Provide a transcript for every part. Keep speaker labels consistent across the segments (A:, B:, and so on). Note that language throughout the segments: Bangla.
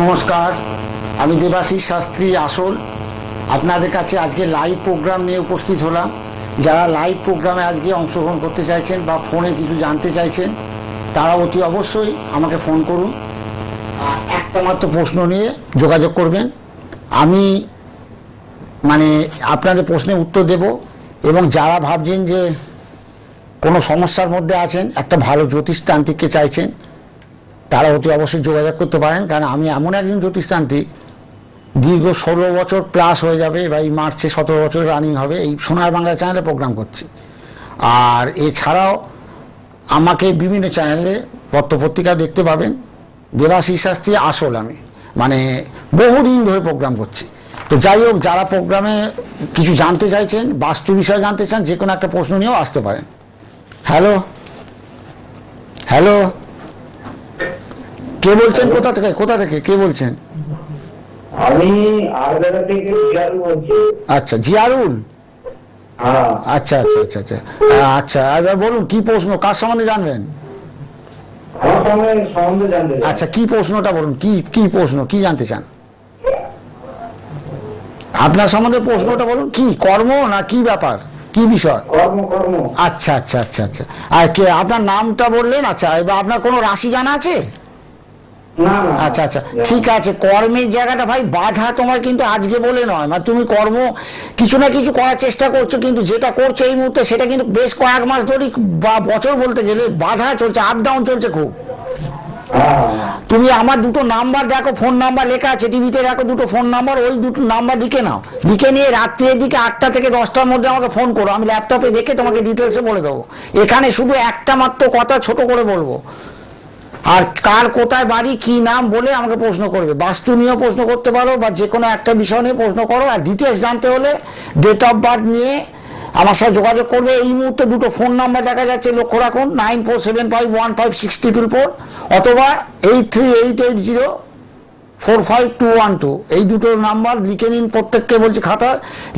A: নমস্কার, আমি দেবাশিস শাস্ত্রী আসল আপনাদের কাছে আজকে লাইভ প্রোগ্রাম নিয়ে উপস্থিত হলাম। যারা লাইভ প্রোগ্রামে আজকে অংশগ্রহণ করতে চাইছেন বা ফোনে কিছু জানতে চাইছেন তারা অতি অবশ্যই আমাকে ফোন করুন, একটা মাত্র প্রশ্ন নিয়ে যোগাযোগ করবেন। আমি আপনাদের প্রশ্নের উত্তর দেব। এবং যারা ভাবছেন যে কোনো সমস্যার মধ্যে আছেন, একটা ভালো জ্যোতিষতান্ত্রিককে চাইছেন, তারা অতি অবশ্যই যোগাযোগ করতে পারেন। কারণ আমি এমন একজন জ্যোতিষতান্ত্রিক, দীর্ঘ 16 বছর প্লাস হয়ে যাবে, বা এই মার্চে 17 বছর রানিং হবে, এই সোনার বাংলা চ্যানেলে প্রোগ্রাম করছি। আর এছাড়াও আমাকে বিভিন্ন চ্যানেলে পত্রপত্রিকা দেখতে পাবেন। দেবাশিস শাস্ত্রী আসল, আমি বহুদিন ধরে প্রোগ্রাম করছি। তো যাই হোক, যারা প্রোগ্রামে কিছু জানতে চাইছেন, বাস্তু বিষয়ে জানতে চান, যে কোনো একটা প্রশ্ন নিয়েও আসতে পারেন। হ্যালো হ্যালো, কে বলছেন? কোথা থেকে কে বলছেন?
B: আমি আরগাড়া থেকে জিয়ারুল বলছি।
A: আচ্ছা, জিয়ারুল। আচ্ছা আচ্ছা আচ্ছা আচ্ছা আচ্ছা, এবার বলুন কি প্রশ্ন, কার সম্বন্ধে জানবেন?
B: আমার সম্বন্ধে জানতে চাই।
A: আচ্ছা, কি প্রশ্নটা বলুন, কি প্রশ্ন, কি জানতে চান? আপনার সম্বন্ধে প্রশ্নটা বলুন, কি কর্ম না কি ব্যাপার, কি বিষয়?
B: কর্ম।
A: আচ্ছা আচ্ছা আচ্ছা আচ্ছা। আর কে আপনার নামটা বললেন? আচ্ছা, এবার আপনার কোনো রাশি জানা আছে? আচ্ছা আচ্ছা, ঠিক আছে। কর্মের জায়গাটা ভাই বাধা তোমার কিন্তু আজকে বলে নয়, তুমি কর্ম কিছু না কিছু করার চেষ্টা করছো, কিন্তু যেটা করছো এই মুহূর্তে সেটা কিন্তু বেশ কয়েক মাস ধরে বা বছর বলতে গেলে বাধা চলছে, আপ ডাউন চলছে খুব। তুমি আমার দুটো নাম্বার দেখো, ফোন নাম্বার লেখা আছে টিভিতে, দেখো দুটো ফোন নাম্বার, ওই দুটো নাম্বার লিখে নাও। লিখে নিয়ে রাত্রির দিকে 8টা থেকে 10টার মধ্যে আমাকে ফোন করো, আমি ল্যাপটপে দেখে তোমাকে ডিটেলসে বলে দেবো। এখানে শুধু একটা মাত্র কথা ছোট করে বলবো, আর কার কোথায় বাড়ি কি নাম বলে আমাকে প্রশ্ন করবে। বাস্তু নিয়েও প্রশ্ন করতে পারো, বা যে কোনো একটা বিষয় নিয়ে প্রশ্ন করো। আর ডিটেলস জানতে হলে ডেট অফ বার্থ নিয়ে আমার সাথে যোগাযোগ করবে। এই মুহূর্তে দুটো ফোন নাম্বার দেখা যাচ্ছে, লক্ষ্য রাখুন, 9475155644 অথবা 8388045212। এই দুটো নাম্বার লিখে নিন, প্রত্যেককে বলছি খাতা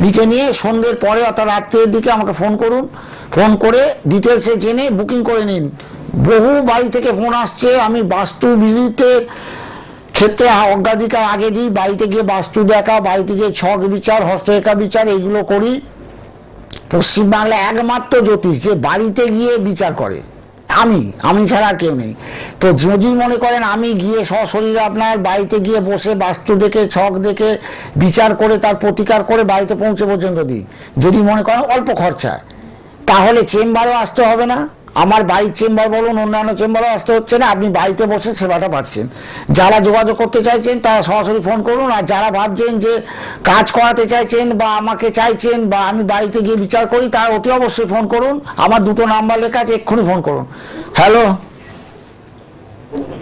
A: লিখে নিয়ে সন্ধ্যের পরে অর্থাৎ রাত্রের দিকে আমাকে ফোন করুন। ফোন করে ডিটেলসে জেনে বুকিং করে নিন। বহু বাড়ি থেকে ফোন আসছে, আমি বাস্তু ভিজিটের ক্ষেত্রে অগ্রাধিকার আগে দিই। বাড়িতে গিয়ে বাস্তু দেখা, বাড়িতে গিয়ে ছক বিচার, হস্তরেখা বিচার, এইগুলো করি। পশ্চিমবাংলায় একমাত্র জ্যোতিষ যে বাড়িতে গিয়ে বিচার করে আমি ছাড়া আর কেউ নেই। তো যদি মনে করেন আমি গিয়ে সশরীরে আপনার বাড়িতে গিয়ে বসে বাস্তু দেখে ছক দেখে বিচার করে তার প্রতিকার করে বাড়িতে পৌঁছে পর্যন্ত দিই, যদি মনে করেন অল্প খরচায়, তাহলে চেম্বারও আসতে হবে না। আমার বাড়ির চেম্বার বলুন, অন্যান্য চেম্বারও আসতে হচ্ছে না, আপনি বাড়িতে বসে সেবাটা পাচ্ছেন। যারা যোগাযোগ করতে চাইছেন তারা সরাসরি ফোন করুন। আর যারা ভাবছেন যে কাজ করাতে চাইছেন বা আমাকে চাইছেন বা আমি বাড়িতে গিয়ে বিচার করি, তারা অতি অবশ্যই ফোন করুন। আমার দুটো নাম্বার লেখা আছে, এক্ষুনি ফোন করুন। হ্যালো,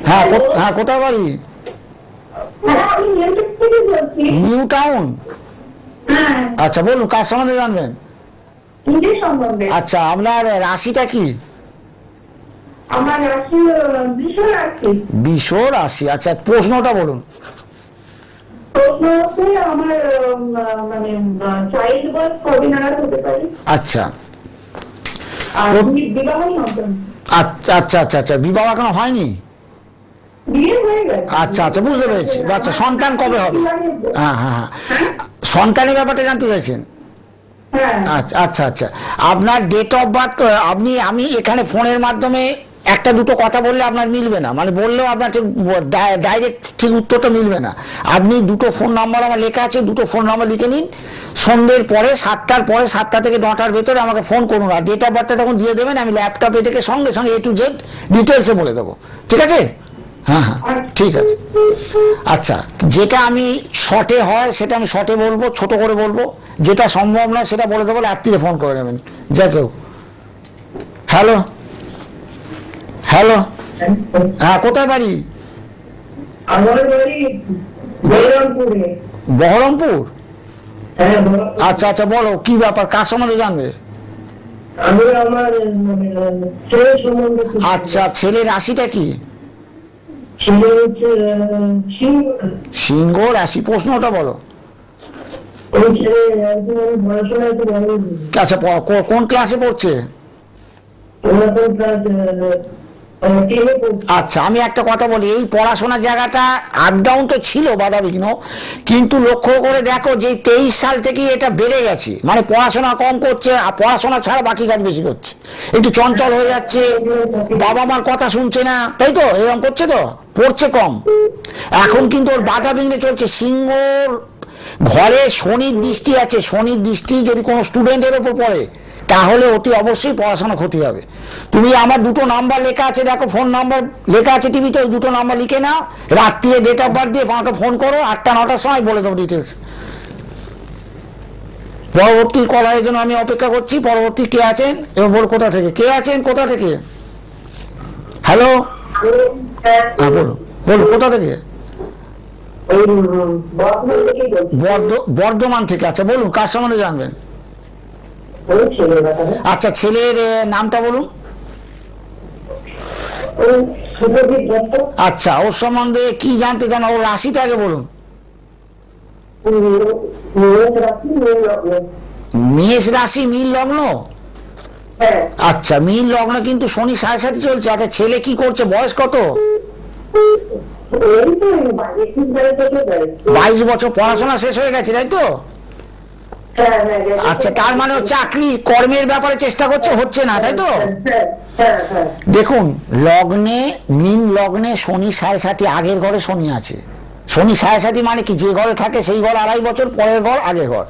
A: হ্যাঁ হ্যাঁ, কোথায় বাড়ি? New town. আচ্ছা, বলুন কার সম্বন্ধে জানবেন? আচ্ছা, আপনার রাশিটা কি? বৃষ রাশি। আচ্ছা, প্রশ্নটা বলুন। আচ্ছা আচ্ছা আচ্ছা আচ্ছা আচ্ছা, বিবাহ এখনো হয়নি? আচ্ছা আচ্ছা, বুঝতে পেরেছি। আচ্ছা, সন্তান কবে হবে? হ্যাঁ হ্যাঁ হ্যাঁ, সন্তানের ব্যাপারটা জানতে চাইছেন? আচ্ছা আচ্ছা আচ্ছা, আপনার ডেট অফ বার্থ আমি এখানে ফোনের মাধ্যমে একটা দুটো কথা বললে আপনার মিলবে না, বললেও আপনার ঠিক ডাইরেক্ট ঠিক উত্তরটা মিলবে না। আপনি দুটো ফোন নাম্বার আমার লেখা আছে, দুটো ফোন নাম্বার লিখে নিন। সন্ধ্যের পরে 7টার পরে, 7টা থেকে 9টার ভেতরে আমাকে ফোন করুন। আর ডেট অফ বার্থটা তখন দিয়ে দেবেন, আমি ল্যাপটপে থেকে সঙ্গে সঙ্গে A to Z ডিটেলসে বলে দেবো। ঠিক আছে? হ্যাঁ হ্যাঁ, ঠিক আছে। আচ্ছা, যেটা আমি শর্টে হয় সেটা আমি শর্টে বলবো, ছোট করে বলবো। যেটা সম্ভব নয় সেটা বলে দেবো, রাত্রিরে ফোন করে নেবেন যা কেউ। হ্যালো হ্যালো, হ্যাঁ, কোথায় বাড়ি? বহরমপুর। আচ্ছা আচ্ছা, বলো কি ব্যাপার, কার সম্বন্ধে জানবে? আচ্ছা, ছেলের রাশিটা কি? সিংহ রাশি। প্রশ্নটা বলো। আচ্ছা, কোন ক্লাসে পড়ছে? আচ্ছা, আমি একটা কথা বলি, এই পড়াশোনার জায়গাটা আপ ডাউন তো ছিল বাধা বিঘ্ন, কিন্তু লক্ষ্য করে দেখো যে 23 সাল থেকে এটা বেড়ে গেছে, মানে পড়াশোনা কম করছে আর পড়াশোনা ছাড়া বাকি কাজ বেশি করছে, একটু চঞ্চল হয়ে যাচ্ছে, বাবা মার কথা শুনছে না, তাই তো এরকম করছে, তো পড়ছে কম। এখন কিন্তু ওর বাধা বিঘ্নে চলছে। সিংহর ঘরে শনির দৃষ্টি আছে, শনির দৃষ্টি যদি কোনো স্টুডেন্টের ওপর পড়ে তাহলে অতি অবশ্যই পড়াশোনা ক্ষতি হবে। তুমি আমার দুটো নাম্বার লেখা আছে, দেখো ফোন নাম্বার লেখা আছে টিভিতে, ওই দুটো নাম্বার লিখে নাও, রাত্রিরে ডেট অফ বার্থ দিয়ে আমাকে ফোন করো, 8টা-9টার সময় বলে দেবো ডিটেলস। পরবর্তী কলারের জন্য আমি অপেক্ষা করছি। পরবর্তী কে আছেন এবং বল কোথা থেকে, কে আছেন কোথা থেকে? হ্যালো, হ্যাঁ বলুন, বলুন কোথা থেকে? বর্ধমান থেকে। আচ্ছা বলুন, কার সম্বন্ধে জানবেন? আচ্ছা, ছেলের নামটা বলুন। আচ্ছা, ওর সম্বন্ধে কি জানতে চান? ওর রাশিটা আগে বলুন। মেষ রাশি, মিল লগ্ন। আচ্ছা, মিল লগ্ন কিন্তু শনি 7.5 চলছে। আচ্ছা, ছেলে কি করছে, বয়স কত? 22 বছর, পড়াশোনা শেষ হয়ে গেছে তাই তো? আচ্ছা, তার মানে চাকরি কর্মের ব্যাপারে চেষ্টা করছে, হচ্ছে না তাই তো? দেখুন, লগ্নে, মীন লগ্নে শনি 7.5, আগের ঘরে শনি আছে। শনি 7.5 মানে কি, যে ঘরে থাকে সেই ঘর 2.5 বছর, পরের ঘর আগের ঘর,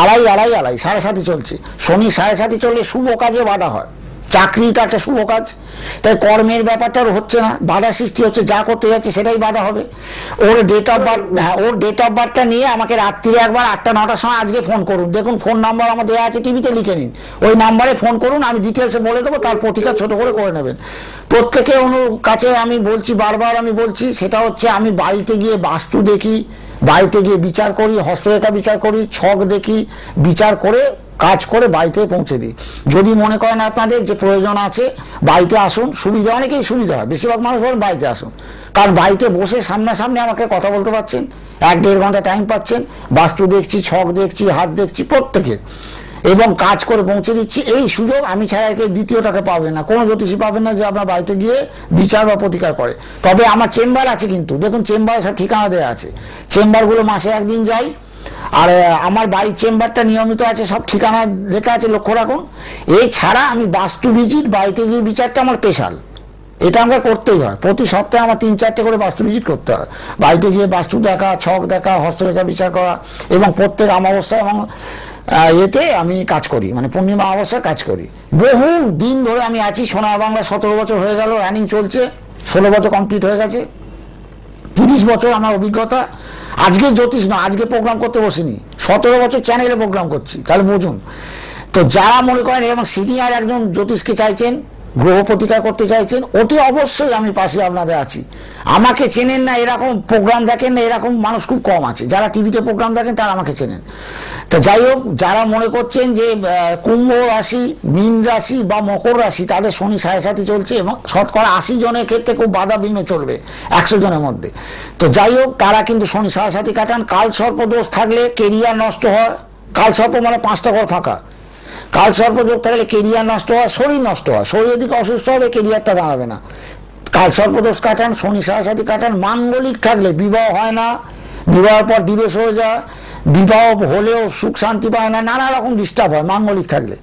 A: 2.5 7.5 চলছে। শনি 7.5 চললে শুভ কাজে বাধা হয়, চাকরিটা একটা শুভ কাজ, তাই কর্মের ব্যাপারটা হচ্ছে না, বাধা সৃষ্টি হচ্ছে, যা করতে যাচ্ছে সেটাই বাধা হবে। ওর ডেট অফ বার্থ, হ্যাঁ ওর ডেট অফ বার্থটা নিয়ে আমাকে রাত্রিরে একবার 8টা-9টার সময় আজকে ফোন করুন। দেখুন ফোন নাম্বার আমার দেওয়া আছে টিভিতে, লিখে নিন, ওই নাম্বারে ফোন করুন, আমি ডিটেলসে বলে দেবো, তার প্রতিকার ছোট করে নেবেন। প্রত্যেকে কাছে আমি বলছি, বারবার আমি বলছি, সেটা হচ্ছে আমি বাড়িতে গিয়ে বাস্তু দেখি, বাড়িতে গিয়ে বিচার করি, হস্তরেখা বিচার করি, ছক দেখি, বিচার করে কাজ করে বাড়িতে পৌঁছে দিই। যদি মনে করেন আপনাদের যে প্রয়োজন আছে, বাড়িতে আসুন, সুবিধা, অনেকেই সুবিধা হয়, বেশিরভাগ মানুষ বলেন বাড়িতে আসুন, কারণ বাড়িতে বসে সামনাসামনি আমাকে কথা বলতে পারছেন, 1-1.5 ঘন্টা টাইম পাচ্ছেন, বাস্তু দেখছি, ছক দেখছি, হাত দেখছি প্রত্যেকের, এবং কাজ করে পৌঁছে দিচ্ছি। এই সুযোগ আমি ছাড়া একে দ্বিতীয়টাকে পাবেন না, কোনো জ্যোতিষী পাবেন না যে আপনার বাড়িতে গিয়ে বিচার বা প্রতিকার করে। তবে আমার চেম্বার আছে, কিন্তু দেখুন চেম্বারে সব ঠিকানা দেওয়া আছে, চেম্বারগুলো মাসে 1 দিন যাই, আর আমার বাড়ির চেম্বারটা নিয়মিত আছে, সব ঠিকানা লেখা আছে, লক্ষ্য রাখুন। এছাড়া আমি বাস্তু ভিজিট, বাড়িতে গিয়ে বিচারটা আমার স্পেশাল, এটা আমাকে করতেই হয়। প্রতি সপ্তাহে আমার 3-4টে করে বাস্তু ভিজিট করতে হয়, বাড়িতে গিয়ে বাস্তু দেখা, ছক দেখা, হস্তরেখা বিচার করা, এবং প্রত্যেক অমাবস্যা এবং এতে আমি কাজ করি, মানে পূর্ণিমা অমাবস্যায় কাজ করি। বহু দিন ধরে আমি আছি, সোনার বাংলা 17 বছর হয়ে গেল, রানিং চলছে, 16 বছর কমপ্লিট হয়ে গেছে, 30 বছর আমার অভিজ্ঞতা। আজকে জ্যোতিষ না, আজকে প্রোগ্রাম করতে বসিনি, 17 বছর চ্যানেলে প্রোগ্রাম করছি, তাহলে বুঝুন। তো যারা মনে করেন এবং সিনিয়র একজন জ্যোতিষকে চাইছেন, গ্রহ প্রতিকার করতে চাইছেন, অতি অবশ্যই আমি পাশে আপনাদের আছি। আমাকে চেনেন না, এরকম প্রোগ্রাম দেখেন না, এরকম মানুষ খুব কম আছে, যারা টিভিতে প্রোগ্রাম দেখেন তারা আমাকে চেনেন। তো যাই হোক, যারা মনে করছেন যে কুম্ভ রাশি, মীন রাশি বা মকর রাশি, তাদের শনি 7.5 চলছে, এবং শতকরা 80 জনের ক্ষেত্রে খুব বাধা বিঘ্ন চলবে 100 জনের মধ্যে। তো যাই হোক, তারা কিন্তু শনি 7.5 কাটান। কাল সর্প দোষ থাকলে কেরিয়ার নষ্ট হয়, কাল সর্প মানে 5টা ঘর ফাঁকা, কাল সর্পযোগ থাকলে কেরিয়ার নষ্ট হয়, শরীর নষ্ট হয়, শরীরের দিকে অসুস্থ হবে, কেরিয়ারটা দাঁড়াবে না। কাল সর্পদোষ কাটান, শনি 7.5 কাটান। মাঙ্গলিক থাকলে বিবাহ হয় না, বিবাহের পর ডিভোর্স হয়ে যায়, বিবাহ হলেও সুখ শান্তি পায় না, নানা রকম ডিস্টার্ব হয় মাঙ্গলিক থাকলে।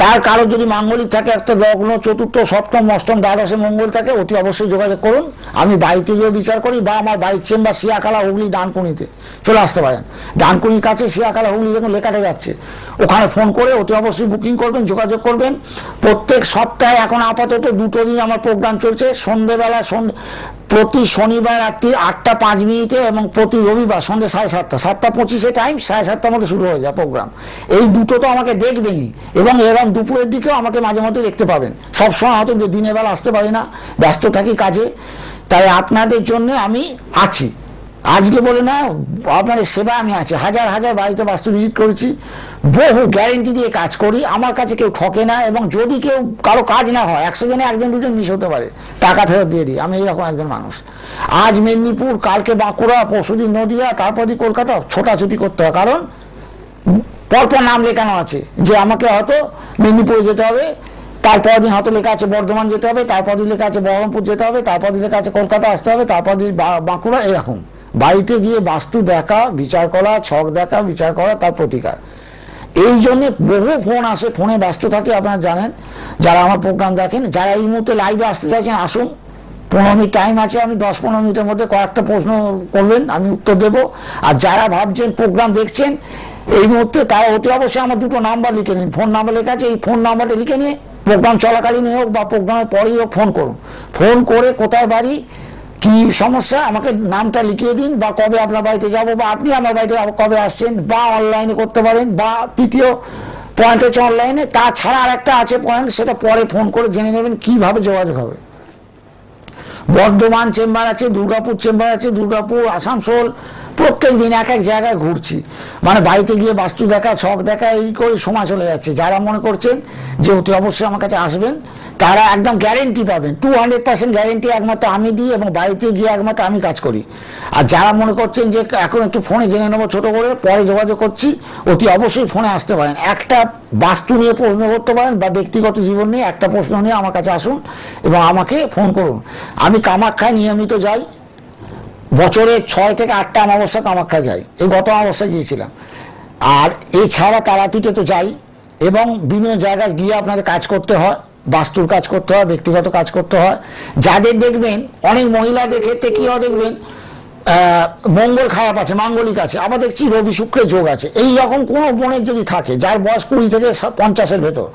A: তার কারো যদি মাঙ্গলিক থাকে, একটা লগ্ন 4র্থ, 7ম, 8ম, দ্বাদশে মঙ্গল থাকে, অতি অবশ্যই যোগাযোগ করুন। আমি বাড়িতে গিয়ে বিচার করি, বা আমার বাড়ির চেম্বার শিয়াখালা, হুগলি, ডানকুনিতে চলে আসতে পারেন। ডানকুনির কাছে শিয়াখালা, হুগলি যখন লেখাটা যাচ্ছে, ওখানে ফোন করে অতি অবশ্যই বুকিং করবেন, যোগাযোগ করবেন। প্রত্যেক সপ্তাহে এখন আপাতত 2টো দিন আমার প্রোগ্রাম চলছে, সন্ধ্যেবেলা, প্রতি শনিবার রাত্রি 8টা 5 মিনিটে, এবং প্রতি রবিবার সন্ধ্যে 7:30, 7টা 25 টাইম, 7:30টার মধ্যে শুরু হয়ে যায় প্রোগ্রাম। এই দুটো তো আমাকে দেখবেনই, এবং দুপুরের দিকেও আমাকে মাঝে মধ্যে দেখতে পাবেন। সবসময় হয়তো দিনের বেলা আসতে পারি না, ব্যস্ত থাকি কাজে, তাই আপনাদের জন্য আমি আছি। আজকে বলে না, আপনাদের সেবা আমি আছি। হাজার হাজার বাড়িতে বাস্তু ভিজিট করেছি, বহু গ্যারেন্টি দিয়ে কাজ করি, আমার কাছে কেউ ঠকে না। এবং যদি কেউ কারো কাজ না হয়, 100 জনে 1-2 জন মিস হতে পারে, টাকা ফেরত দিয়ে দিই, আমি এইরকম একজন মানুষ। আজ মেদিনীপুর, কালকে বাঁকুড়া, পরশুদিন নদিয়া, তারপরই কলকাতা, ছোটাছুটি করতে হয়, কারণ পরপর নাম লেখানো আছে যে আমাকে হয়তো মেদিনীপুরে যেতে হবে, তারপর দিন হয়তো লেখা আছে বর্ধমান যেতে হবে, তারপর দিন লেখা আছে বহরমপুর যেতে হবে, তারপর দিন লেখা আছে কলকাতা আসতে হবে, তারপর দিন বাঁকুড়া, এরকম। বাড়িতে গিয়ে বাস্তু দেখা, বিচার করা, ছক দেখা, বিচার করা, তার প্রতিকার। এই জন্যে বহু ফোন আসে, ফোনে ব্যস্ত থাকে, আপনারা জানেন যারা আমার প্রোগ্রাম দেখেন। যারা এই মুহূর্তে লাইভে আসতে চাইছেন আসুন, 15 মিনিট টাইম আছে, আমি 10-15 মিনিটের মধ্যে কয়েকটা প্রশ্ন করবেন, আমি উত্তর দেব। আর যারা ভাবছেন প্রোগ্রাম দেখছেন এই মুহূর্তে, তারা অতি অবশ্যই আমার দুটো নাম্বার লিখে নিন, ফোন নাম্বার লেখা আছে, এই ফোন নাম্বারটা লিখে নিয়ে প্রোগ্রাম চলাকালীন হোক বা প্রোগ্রামের পরেই হোক ফোন করুন। ফোন করে কোথায় বাড়ি, কি সমস্যা, আমাকে নামটা লিখিয়ে দিন, বা কবে আপনার বাড়িতে যাব, বা আপনি আমার বাড়িতে কবে আসছেন, বা অনলাইনে করতে পারেন, বা তৃতীয় পয়েন্ট হচ্ছে অনলাইনে। তাছাড়া আর একটা আছে পয়েন্ট, সেটা পরে ফোন করে জেনে নেবেন কিভাবে যোগাযোগ হবে। বর্ধমান চেম্বার আছে, দুর্গাপুর চেম্বার আছে, দুর্গাপুর, আসানসোল, প্রত্যেক দিন এক এক জায়গায় ঘুরছি। মানে বাড়িতে গিয়ে বাস্তু দেখা, ছক দেখা, এই করে সময় চলে যাচ্ছে। যারা মনে করছেন যে অতি অবশ্যই আমার কাছে আসবেন, তারা একদম গ্যারেন্টি পাবেন, 200% গ্যারেন্টি একমাত্র আমি দিই, এবং বাড়িতে গিয়ে একমাত্র আমি কাজ করি। আর যারা মনে করছেন যে এখন একটু ফোনে জেনে নেবো ছোটো করে, পরে যোগাযোগ করছি, অতি অবশ্যই ফোনে আসতে পারেন। একটা বাস্তু নিয়ে প্রশ্ন করতে পারেন, বা ব্যক্তিগত জীবন নিয়ে একটা প্রশ্ন নিয়ে আমার কাছে আসুন এবং আমাকে ফোন করুন। আমি কামাখ্যায় নিয়মিত যাই, বছরে 6 থেকে 8টা অমাবস্যা কামাখ্যা যাই, এই গত অমাবস্যা গিয়েছিলাম। আর এছাড়া তারাপীঠে তো যাই, এবং বিভিন্ন জায়গায় গিয়ে আপনাদের কাজ করতে হয়, বাস্তুর কাজ করতে হয়, ব্যক্তিগত কাজ করতে হয়। যাদের দেখবেন অনেক মহিলাদের ক্ষেত্রে কী হয় দেখবেন, মঙ্গল খারাপ আছে, মাঙ্গলিক আছে, আবার দেখছি রবি শুক্রের যোগ আছে। এই রকম কোনো বোনের যদি থাকে যার বয়স 20 থেকে 50-এর ভেতর,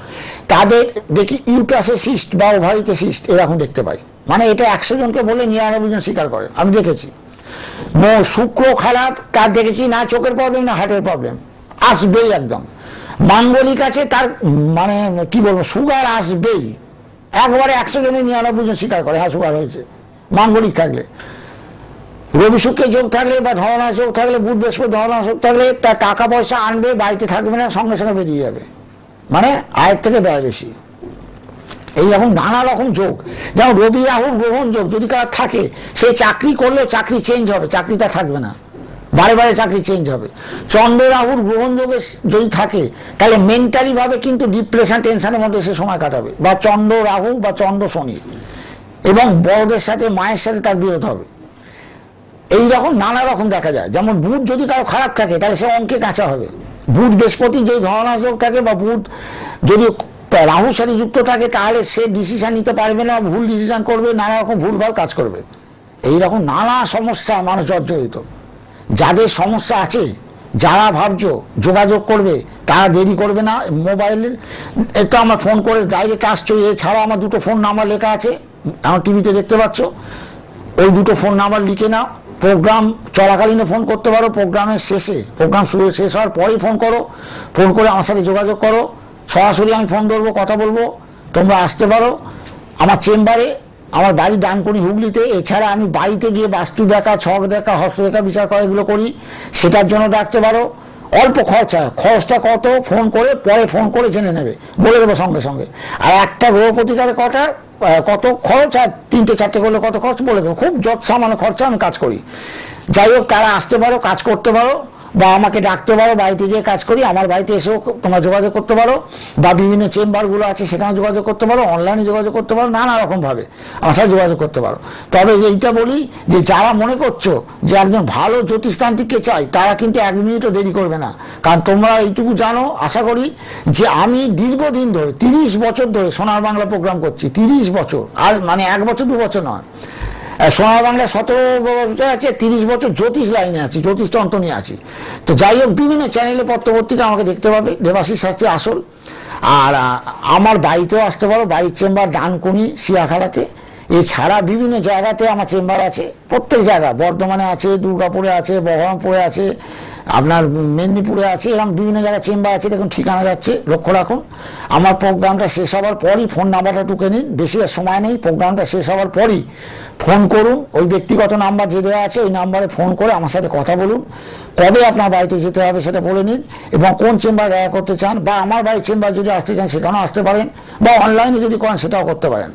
A: তাদের দেখি ইউট্রাসে সিস্ট বা ওভারিতে সিস্ট এরকম দেখতে পাই। মানে এটা 100 জনকে বলে 99 জন স্বীকার করে, আমি দেখেছি। শুক্র খারাপ, তার দেখেছি না চোখের প্রবলেম না হার্টের প্রবলেম, আসবেই একদম। মাঙ্গলিক আছে, তার মানে কি বলবো, সুগার আসবেই, একবারে 100 জনে 99 জন স্বীকার করে হ্যাঁ সুগার হয়েছে মাঙ্গলিক থাকলে। রবি শুক্রের যোগ থাকলে বা ধরনা যোগ থাকলে, বুধ বৃহস্পতি ধরনা যোগ থাকলে, তার টাকা পয়সা আনবে, বাড়িতে থাকবে না, সঙ্গে সঙ্গে বেরিয়ে যাবে, মানে আয়ের থেকে ব্যয় বেশি। এইরকম নানা রকম যোগ, যেমন রবি রাহুর গ্রহণ যোগ যদি কার থাকে, সে চাকরি করলেও চাকরি চেঞ্জ হবে, চাকরিটা থাকবে না, বারে বারে চাকরি চেঞ্জ হবে। চন্দ্র রাহুর গ্রহণ যোগে যদি থাকে, তাহলে মেন্টালি ভাবে কিন্তু ডিপ্রেশন টেনশনের মধ্যে সে সময় কাটাবে, বা চন্দ্র রাহু বা চন্দ্র শনি, এবং বড়দের সাথে মায়ের সাথে তার বিরোধ হবে। এইরকম নানা রকম দেখা যায়। যেমন বুধ যদি কারো খারাপ থাকে, তাহলে সে অঙ্কে কাঁচা হবে। বুধ বৃহস্পতি যদি ধরনা যোগ থাকে, বা বুধ যদি রাহুর সাথে যুক্ত থাকে, তাহলে সে ডিসিশন নিতে পারবে না, ভুল ডিসিশন করবে, নানা রকম ভুলভাল কাজ করবে। এইরকম নানা সমস্যা মানুষ জর্জরিত। যাদের সমস্যা আছে, যারা ভাবছো যোগাযোগ করবে, তারা দেরি করবে না। মোবাইলের একটু আমার ফোন করে ডাইরেক্ট আসছো। এছাড়াও আমার দুটো ফোন নাম্বার লেখা আছে, আমার টিভিতে দেখতে পাচ্ছ, ওই দুটো ফোন নাম্বার লিখে নাও। প্রোগ্রাম চলাকালীন ফোন করতে পারো, প্রোগ্রামের শেষে, প্রোগ্রাম শেষ হওয়ার পরেই ফোন করো, ফোন করে আমার সাথে যোগাযোগ করো, সরাসরি আমি ফোন ধরবো, কথা বলবো। তোমরা আসতে পারো আমার চেম্বারে, আমার বাড়ি ডানকুনি হুগলিতে। এছাড়া আমি বাড়িতে গিয়ে বাস্তু দেখা, ছক দেখা, হস্তরেখা বিচার করা এগুলো করি, সেটার জন্য ডাকতে পারো। অল্প খরচা, খরচটা কত ফোন করে পরে ফোন করে জেনে নেবে, বলে দেবো সঙ্গে সঙ্গে। আর একটা গ্রহ প্রতিকারে কত খরচ, আর 3-4টে করলে কত খরচ বলে দেবো। খুব যত সামান্য খরচা আমি কাজ করি। যাই হোক, তারা আসতে পারো, কাজ করতে পারো, বা আমাকে ডাকতে পারো, বাড়িতে গিয়ে কাজ করি। আমার বাড়িতে এসেও তোমরা যোগাযোগ করতে পারো, বা বিভিন্ন চেম্বারগুলো আছে সেখানে যোগাযোগ করতে পারো, অনলাইনে যোগাযোগ করতে পারো, নানা রকমভাবে আমার সাথে যোগাযোগ করতে পারো। তবে এইটা বলি যে যারা মনে করছো যে একজন ভালো জ্যোতিষতান্ত্রিককে চাই, তারা কিন্তু 1 মিনিটও দেরি করবে না। কারণ তোমরা এইটুকু জানো আশা করি যে আমি দীর্ঘদিন ধরে 30 বছর ধরে সোনার বাংলা প্রোগ্রাম করছি। 30 বছর, আর মানে 1 বছর 2 বছর নয়। সোনার বাংলা 17 বছর আছে, 30 বছর জ্যোতিষ লাইনে আছি, জ্যোতিষ তন্ত্র নিয়ে আছি। তো যাই হোক, বিভিন্ন চ্যানেলে পত্রপত্রিকা আমাকে দেখতে পাবে, দেবাশিস শাস্ত্রী আসল। আর আমার বাড়িতেও আসতে পারো, বাড়ির চেম্বার ডানকুনি শিয়াখালাতে। এছাড়া বিভিন্ন জায়গাতে আমার চেম্বার আছে, প্রত্যেক জায়গা, বর্ধমানে আছে, দুর্গাপুরে আছে, বহরমপুরে আছে, আপনার মেদিনীপুরে আছে, এরকম বিভিন্ন জায়গায় চেম্বার আছে। দেখুন ঠিকানা যাচ্ছে, লক্ষ্য রাখুন। আমার প্রোগ্রামটা শেষ হওয়ার পরই ফোন নাম্বারটা টুকে নিন, বেশি আর সময় নেই। প্রোগ্রামটা শেষ হওয়ার পরই ফোন করুন, ওই ব্যক্তিগত নাম্বার যে দেওয়া আছে ওই নাম্বারে ফোন করে আমার সাথে কথা বলুন। কবে আপনার বাড়িতে যেতে হবে সেটা বলে নিন, এবং কোন চেম্বার দেখা করতে চান, বা আমার বাড়ির চেম্বার যদি আসতে চান সেখানেও আসতে পারেন, বা অনলাইনে যদি করেন সেটাও করতে পারেন।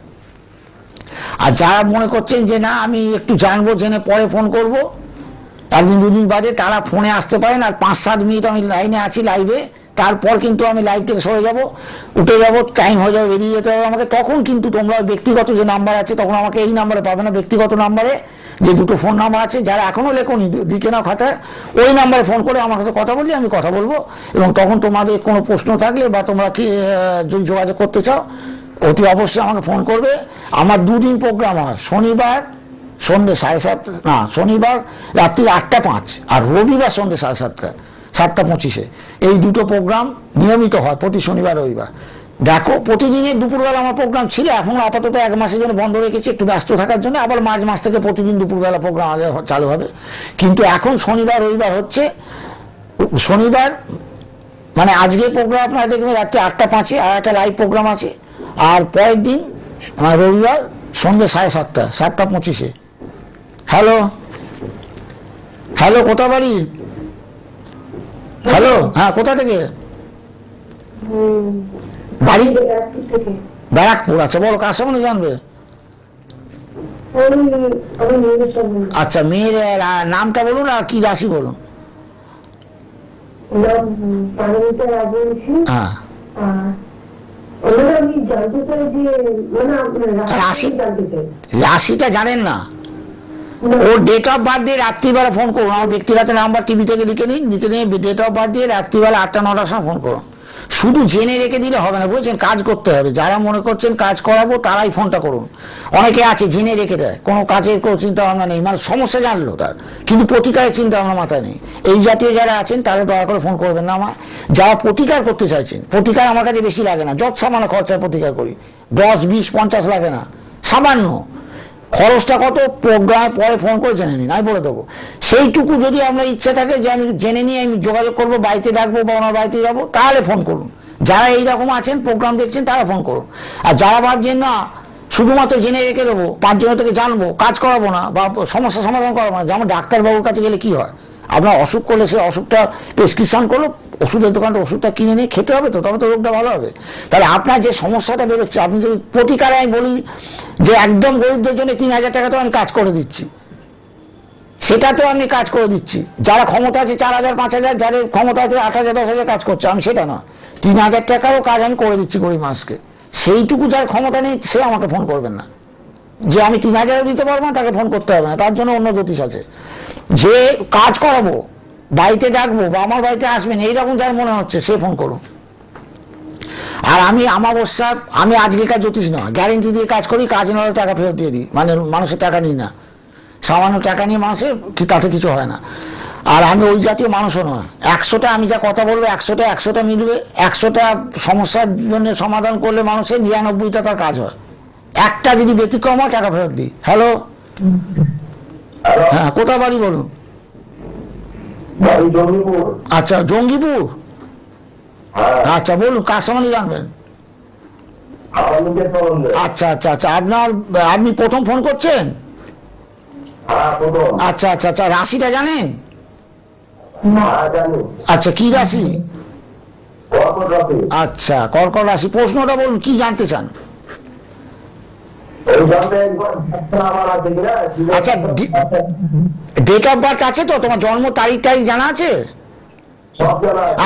A: আর যারা মনে করছেন যে না আমি একটু জানবো, জেনে পরে ফোন করব, 1 দিন 2 দিন বাদে, তারা ফোনে আসতে পারেন। আর 5-7 মিনিট আমি লাইনে আছি, লাইভে তারপর কিন্তু আমি লাইভ থেকে সরে যাব, উঠে যাব, টাইম হয়ে যাবে, বেরিয়ে যেতে হবে আমাকে। তখন কিন্তু তোমরা ব্যক্তিগত যে নাম্বার আছে তখন আমাকে এই নাম্বারে পাবে না, ব্যক্তিগত নাম্বারে যে দুটো ফোন নাম্বার আছে, যারা এখনো লেখোনি লিখে নাও খাতায়, ওই নাম্বারে ফোন করে আমার সাথে কথা বললে আমি কথা বলবো। এবং তখন তোমাদের কোনো প্রশ্ন থাকলে বা তোমরা কি যদি যোগাযোগ করতে চাও অতি অবশ্যই আমাকে ফোন করবে। আমার দুদিন প্রোগ্রাম হয়, শনিবার সন্ধ্যে 7:30, না শনিবার রাত্রি 8:05 আর রবিবার সন্ধ্যে 7:30, 7:25। এই দুটো প্রোগ্রাম নিয়মিত হয় প্রতি শনিবার রবিবার। দেখো প্রতিদিনের দুপুরবেলা আমার প্রোগ্রাম ছিল, এখন আপাতত 1 মাসের জন্য বন্ধ রেখেছি একটু ব্যস্ত থাকার জন্য। আবার মার্চ মাস থেকে প্রতিদিন দুপুরবেলা প্রোগ্রাম আগে চালু হবে। কিন্তু এখন শনিবার রবিবার হচ্ছে, শনিবার মানে আজকে প্রোগ্রাম আপনারা দেখবেন রাত্রি 8:05 আর একটা লাইভ প্রোগ্রাম আছে, আর পরের দিন রবিবার সন্ধ্যে 7:30, 7:25। হ্যালো হ্যালো, কোথা বাড়ি? হ্যালো, হ্যাঁ কোথা থেকে? বাড়ি ব্যারাকপুর। আচ্ছা বলো, কার সম্বন্ধে জানবে? আচ্ছা, মেয়ের নামটা বলুন আর কি রাশি বলুন। হ্যাঁ, রাশিটা জানেন না? ওর ডেট অফ বার্থ দিয়ে রাত্রিবেলা ফোন করুন। আমার ব্যক্তিগত নাম্বার টিভি থেকে লিখে নিন, লিখে নিয়ে ডেট অফ বার্থ দিয়ে রাত্রিবেলা 8টা-9টার সময় ফোন করুন। শুধু জেনে রেখে দিলে হবে না, বুঝছেন? কাজ করতে হবে। যারা মনে করছেন কাজ করাবো তারাই ফোনটা করুন। অনেকে আছে জেনে রেখে দেয়, কোনো কাজের কোনো চিন্তা ভাবনা নেই, মানে সমস্যা জানলো তার, কিন্তু প্রতিকারের চিন্তা ভাবনা মাথায় নেই। এই জাতীয় যারা আছেন তারা দয়া করে ফোন করবেন না আমার। যারা প্রতিকার করতে চাইছেন, প্রতিকার আমার কাছে বেশি লাগে না, যত সামান্য খরচায় প্রতিকার করি, 10, 20, 50 লাগে না, সামান্য। খরচটা কত প্রোগ্রাম পরে ফোন করে জেনে নিন, আমি বলে দেবো। সেইটুকু যদি আপনার ইচ্ছা থাকে যে আমি জেনে নিয়ে আমি যোগাযোগ করবো, বাড়িতে ডাকবো বা ওনার বাড়িতে যাবো, তাহলে ফোন করুন। যারা এইরকম আছেন প্রোগ্রাম দেখছেন তারা ফোন করুন। আর যারা ভাবছেন না শুধুমাত্র জেনে রেখে দেবো, 5 জনের থেকে জানবো, কাজ করাবো না বা সমস্যা সমাধান করাবো না, যেমন ডাক্তারবাবুর কাছে গেলে কি হয়, আপনার অসুখ করলে সে অসুখটা প্রেসক্রিপশন করলো, ওষুধের দোকানটা ওষুধটা কিনে নিয়ে খেতে হবে, তো তবে তো রোগটা ভালো হবে। তাহলে আপনার যে সমস্যাটা বেরোচ্ছে, আপনি যদি প্রতিকারে আমি বলি যে একদম গরিবদের জন্য 3,000 টাকা তো আমি কাজ করে দিচ্ছি, সেটাতেও আমি কাজ করে দিচ্ছি। যারা ক্ষমতা আছে 4,000, 5,000, যাদের ক্ষমতা আছে 8,000, 10,000 কাজ করছে, আমি সেটা নয়, 3,000 টাকারও কাজ আমি করে দিচ্ছি গরিব মানুষকে। সেইটুকু যার ক্ষমতা নেই সে আমাকে ফোন করবেন না। যে আমি 3,000 দিতে পারবো না তাকে ফোন করতে হবে না, তার জন্য অন্য জ্যোতিষ আছে। যে কাজ করাবো, বাড়িতে ডাকবো বা আমার বাড়িতে আসবেন, এইরকম যার মনে হচ্ছে সে ফোন করুন। আর আমি অমাবস্যা, আমি আজকেকার জ্যোতিষ নয়, গ্যারেন্টি দিয়ে কাজ করি, কাজ না হলে টাকা ফেরত দিয়ে দিই, মানে মানুষের টাকা নিই না, সামান্য টাকা নিয়ে মানুষের তাতে কিছু হয় না। আর আমি ওই জাতীয় মানুষও নয়। 100টা আমি যা কথা বলবো 100টা মিলবে, 100টা সমস্যার জন্য সমাধান করলে মানুষের 99টা তার কাজ হয়, একটা যদি ব্যতিক্রম হয় টাকা ফেরত দিই। হ্যালো, হ্যাঁ কোথা বাড়ি বলুন? আচ্ছা, জঙ্গিপুর। আচ্ছা বলুন, কার সম্বন্ধে জানবেন? আচ্ছা আচ্ছা আচ্ছা, আপনি প্রথম ফোন করছেন? আচ্ছা আচ্ছা আচ্ছা, রাশিটা জানেন? আচ্ছা, কি রাশি? আচ্ছা, কর্কট রাশি। প্রশ্নটা বলুন, কি জানতে চান? আচ্ছা, ডেট অফ বার্থ আছে তো? তোমার জন্ম তারিখ জানা আছে?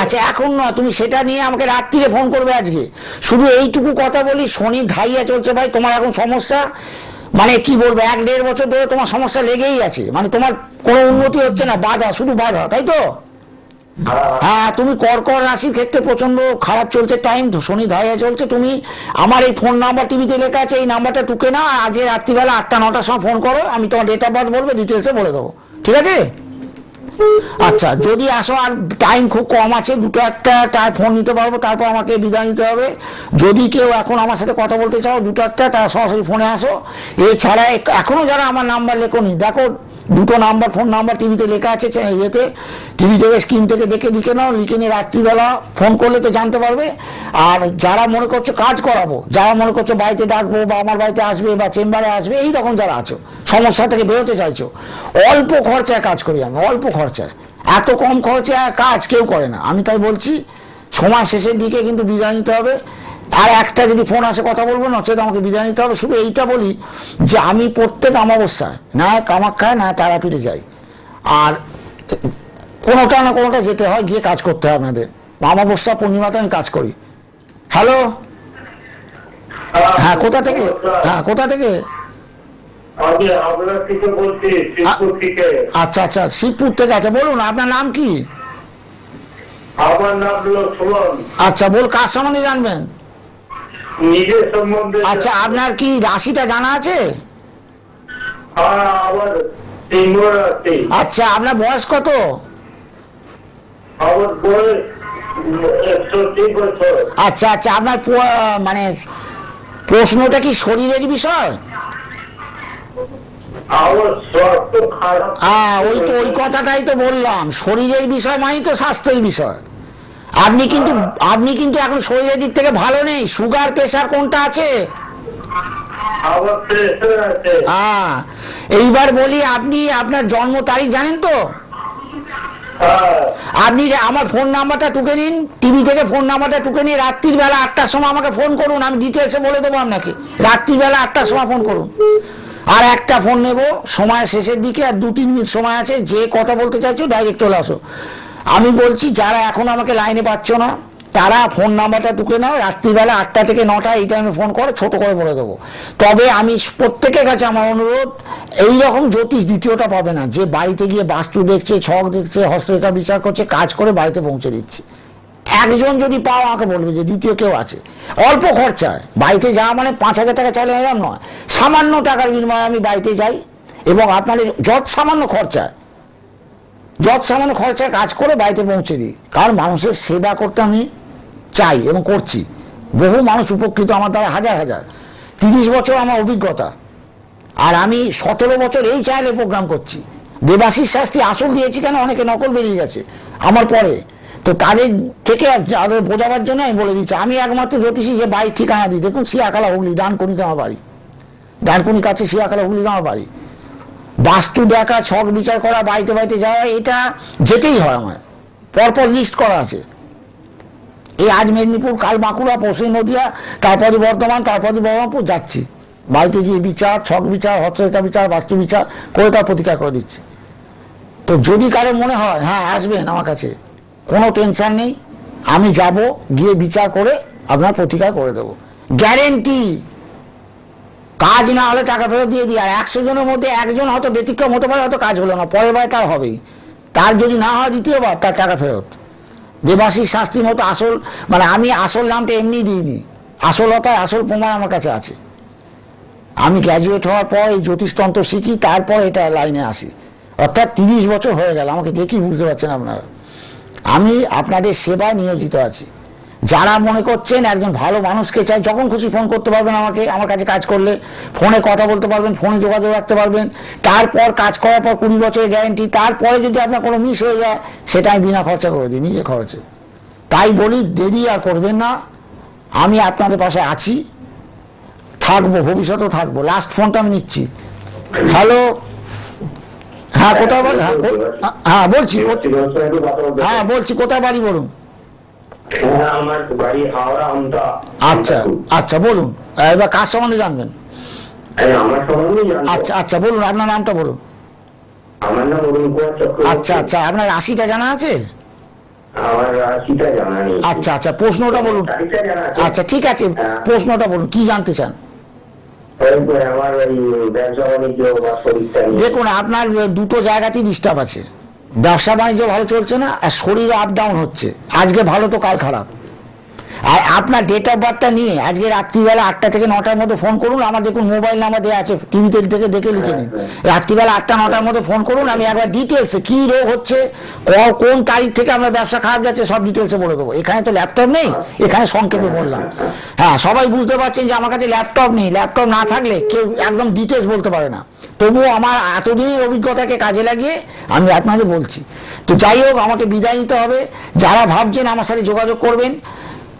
A: আচ্ছা, এখন নয়, তুমি সেটা নিয়ে আমাকে রাত্রিরে ফোন করবে আজকে। শুধু এইটুকু কথা বলি, শনি ঢাইয়া চলছে ভাই, তোমার এখন সমস্যা মানে কি বলবো, 1-1.5 বছর ধরে তোমার সমস্যা লেগেই আছে, মানে তোমার কোনো উন্নতি হচ্ছে না, বাধা, শুধু বাধা, তাই তো? হ্যাঁ, তুমি কর্কট রাশির ক্ষেত্রে প্রচন্ড খারাপ চলছে টাইম, শনি ঢাইয়া চলছে। তুমি আমার এই ফোন নাম্বার টিভিতে লেখা আছে, এই নাম্বারটা টুকে নাও, আজকে রাত্রিবেলা 8টা-9টার সময় ফোন করো, আমি তোমার ডেট অফ বার্থ বলবো, ডিটেলসে বলে দেবো, ঠিক আছে? আচ্ছা, যদি আসো, আর টাইম খুব কম আছে, 2-1টা ফোন নিতে পারবো, তারপর আমাকে বিদায় নিতে হবে। যদি কেউ এখন আমার সাথে কথা বলতে চাও 2-1টা, তারা সরাসরি ফোনে আসো। এছাড়া এখনো যারা আমার নাম্বার লেখোনি, দেখো দুটো নাম্বার, ফোন নাম্বার টিভিতে লেখা আছে, ইয়েতে টিভি থেকে স্ক্রিন থেকে দেখে লিখে নাও, লিখে নিয়ে রাত্রিবেলা ফোন করলে তো জানতে পারবে। আর যারা মনে করছো কাজ করাবো, যারা মনে করছো বাড়িতে ডাকবো বা আমার বাড়িতে আসবে বা চেম্বারে আসবে, এইরকম যারা আছো, সমস্যা থেকে বেরোতে চাইছো, অল্প খরচায় কাজ করি আমি, অল্প খরচায়। এত কম খরচায় কাজ কেউ করে না। আমি তাই বলছি, সময় শেষের দিকে কিন্তু বিদায় নিতে হবে। আর একটা যদি ফোন আসে কথা বলবো, নচেত আমাকে বিদায় নিতে হবে। শুধু এইটা বলি যে আমি প্রত্যেক অমাবস্যায় না কামাখ্যায় না তারাপীঠে যাই, আর কোনোটা না কোনোটা যেতে হয়, গিয়ে কাজ করতে হয় আমাদের। অমাবস্যা পূর্ণিমাতে আমি কাজ করি। হ্যালো, হ্যাঁ কোথা থেকে? হ্যাঁ কোথা থেকে? আচ্ছা আচ্ছা, শিবপুর থেকে। আচ্ছা বলুন আপনার নাম কি?
B: আমার নাম হলো সুমন।
A: আচ্ছা বল, কার সম্বন্ধে জানবেন?
B: নিজের সম্বন্ধে।
A: আচ্ছা আপনার কি রাশিটা জানা আছে?
B: আমার 3 রাশি।
A: আচ্ছা আপনার বয়স কত?
B: আমার বয়স 61 বছর।
A: আচ্ছা আচ্ছা, আপনার মানে প্রশ্নটা কি শরীরের বিষয়?
B: আমার স্বাস্থ্য খারাপ।
A: ওই তো ওই কথাটাই তো বললাম, শরীরের বিষয় মানে তো স্বাস্থ্যের বিষয়। আপনি কিন্তু এখন শরীরের দিক থেকে ভালো নেই। সুগার প্রেসার কোনটা আছে?
B: আমার প্রেসার আছে।
A: এইবার বলি, আপনি আপনার জন্ম তারিখ জানেন তো? আপনি আমার ফোন নাম্বারটা টুকে নিন, টিভি থেকে ফোন নাম্বারটা টুকে নিন, রাত্রির বেলা 8টার সময় আমাকে ফোন করুন, আমি ডিটেলসে বলে দেবো আপনাকে। রাত্রির বেলা 8টার সময় ফোন করুন। আর একটা ফোন নেব সময় শেষের দিকে, আর 2-3 মিনিট সময় আছে। যে কথা বলতে চাইছো ডাইরেক্ট চলে আসো। আমি বলছি যারা এখন আমাকে লাইনে পাচ্ছ না তারা ফোন নাম্বারটা টুকে নাও, রাত্রিবেলা 8টা থেকে 9টা এই টাইমে ফোন করে, ছোট করে বলে দেবো। তবে আমি প্রত্যেকের কাছে আমার অনুরোধ, এইরকম জ্যোতিষ দ্বিতীয়টা পাবে না যে বাড়িতে গিয়ে বাস্তু দেখছে, ছক দেখছে, হস্তরেখা বিচার করছে, কাজ করে বাড়িতে পৌঁছে দিচ্ছে। একজন যদি পাও আমাকে বলবে যে দ্বিতীয় কেউ আছে। অল্প খরচায় বাড়িতে যাওয়া মানে 5,000 টাকা চাইলে এরকম নয়, সামান্য টাকার বিনিময়ে আমি বাড়িতে যাই এবং আপনাদের যত সামান্য খরচায় কাজ করে বাড়িতে পৌঁছে দিই। কারণ মানুষের সেবা করতে আমি চাই এবং করছি। বহু মানুষ উপকৃত আমার দ্বারা, হাজার হাজার। 30 বছর আমার অভিজ্ঞতা, আর আমি 17 বছর এই চ্যানেলে প্রোগ্রাম করছি। দেবাশিস শাস্ত্রী আসল দিয়েছি কেন, অনেকে নকল বেরিয়ে গেছে আমার পরে, তো তাদের থেকে যাদের বোঝাবার জন্য আমি বলে দিচ্ছি, আমি একমাত্র জ্যোতিষী যে বাড়ির ঠিকানা দিই। দেখুন শিয়াখালা হুগলি, ডানকুনিতে আমার বাড়ি, ডানকুনি কাছে শিয়াখালা হুগলিতে আমার বাড়ি। বাস্তু দেখা, ছক বিচার করা, বাড়িতে বাড়িতে যাওয়া, এটা যেতেই হয় আমার, পরপর লিস্ট করা আছে। এই আজ মেদিনীপুর, কাল বাঁকুড়া, পরশু নদিয়া, তারপরে বর্ধমান, তারপরে বহরমপুর যাচ্ছি। বাড়িতে গিয়ে বিচার, ছক বিচার, হস্তরেখা বিচার, বাস্তু বিচার করে তার প্রতিকার করে দিচ্ছি। তো যদি কারো মনে হয় হ্যাঁ আসবেন আমার কাছে, কোনো টেনশন নেই, আমি যাব, গিয়ে বিচার করে আপনার প্রতিকার করে দেবো, গ্যারেন্টি। কাজ না হলে টাকা ফেরত দিয়ে দিই। আর 100 জনের মধ্যে একজন হয়তো ব্যতিক্রম হতে পারে, হয়তো কাজ হলো না, পরের বার তার হবেই। তার যদি না হয় দ্বিতীয়বার, তার টাকা ফেরত। দেবাশিস শাস্ত্রীর মতো আসল, মানে আমি আসল নামটা এমনি দিইনি, আসলতার আসল প্রমাণ আমার কাছে আছে। আমি গ্র্যাজুয়েট হওয়ার পর এই জ্যোতিষতন্ত্র শিখি, তারপর এটা লাইনে আসি। অর্থাৎ 30 বছর হয়ে গেল, আমাকে দেখি বুঝতে পারছেন আপনারা। আমি আপনাদের সেবায় নিয়োজিত আছি। যারা মনে করছেন একজন ভালো মানুষকে চাই, যখন খুশি ফোন করতে পারবেন আমাকে, আমার কাছে কাজ করলে ফোনে কথা বলতে পারবেন, ফোনে যোগাযোগ রাখতে পারবেন। তারপর কাজ করার পর 20 বছরের গ্যারেন্টি। তারপরে যদি আপনার কোনো মিস হয়ে যায়, সেটা আমি বিনা খরচা করে দিই, নিজে খরচে। তাই বলি দেরি আর করবেন না, আমি আপনাদের পাশে আছি, থাকবো, ভবিষ্যতেও থাকবো। লাস্ট ফোনটা আমি নিচ্ছি। হ্যালো, হ্যাঁ কোথায় বল? হ্যাঁ বলছি, হ্যাঁ বলছি, কোথায় বাড়ি বলুন?
B: আমার বাড়ি হাওড়া, আমতা।
A: আচ্ছা আচ্ছা বলুন, এবার কার সম্বন্ধে জানবেন?
B: আমার সম্বন্ধে জানবো।
A: আচ্ছা আচ্ছা বলুন, আপনার নামটা বলুন।
B: আমার নাম অরুণ কুমার চক্রবর্তী।
A: আচ্ছা আচ্ছা, আপনার রাশিটা জানা আছে?
B: আমার রাশিটা জানা নেই।
A: আচ্ছা আচ্ছা, প্রশ্নটা বলুন।
B: তারিখটা জানা আছে।
A: আচ্ছা ঠিক আছে, প্রশ্নটা বলুন, কি জানতে চান?
B: আমার এই ব্যবসা বাণিজ্য বা শরীরটা নিয়ে।
A: দেখুন আপনার দুটো জায়গাতেই ডিস্টার্ব আছে। ব্যবসা বাণিজ্য ভালো চলছে না, আর শরীর আপ ডাউন হচ্ছে। আজকে ভালো তো কাল খারাপ। আর আপনার ডেট অফ বার্থটা নিয়ে আজকে রাত্রিবেলা 8টা থেকে 9টার মধ্যে ফোন করুন। আমার দেখুন মোবাইল নাম্বার দেওয়া আছে, টিভিতে থেকে দেখে লিখে নিন। রাত্রিবেলা 8টা-9টার মধ্যে ফোন করুন, আমি একবার ডিটেলসে কী রোগ হচ্ছে, কোন তারিখ থেকে আপনার ব্যবসা খারাপ যাচ্ছে, সব ডিটেলসে বলে দেবো। এখানে তো ল্যাপটপ নেই, এখানে সংক্ষেপে বললাম। হ্যাঁ সবাই বুঝতে পারছেন যে আমার কাছে ল্যাপটপ নেই। ল্যাপটপ না থাকলে কেউ একদম ডিটেলস বলতে পারে না। তবুও আমার এতদিনের অভিজ্ঞতাকে কাজে লাগিয়ে আমি আপনাদের বলছি। তো যাই হোক, আমাকে বিদায় নিতে হবে। যারা ভাবছেন আমার সাথে যোগাযোগ করবেন,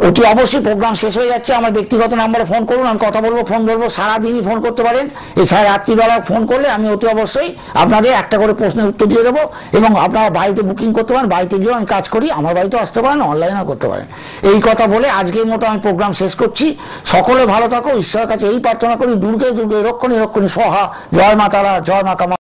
A: অতি অবশ্যই প্রোগ্রাম শেষ হয়ে যাচ্ছে, আমার ব্যক্তিগত নাম্বারে ফোন করুন, আমি কথা বলবো, ফোন বলবো, সারাদিনই ফোন করতে পারেন। এছাড়া রাত্রিবেলা ফোন করলে আমি অতি অবশ্যই আপনাদের একটা করে প্রশ্নের উত্তর দিয়ে দেবো। এবং আপনারা বাড়িতে বুকিং করতে পারেন, বাড়িতে গিয়েও আমি কাজ করি, আমার বাড়িতেও আসতে পারেন, অনলাইনেও করতে পারেন। এই কথা বলে আজকের মতো আমি প্রোগ্রাম শেষ করছি। সকলে ভালো থাকো, ঈশ্বরের কাছে এই প্রার্থনা করি, দুর্গে দুর্গে রক্ষণী রক্ষণী সহা। জয় মা তারা, জয় মা কামা।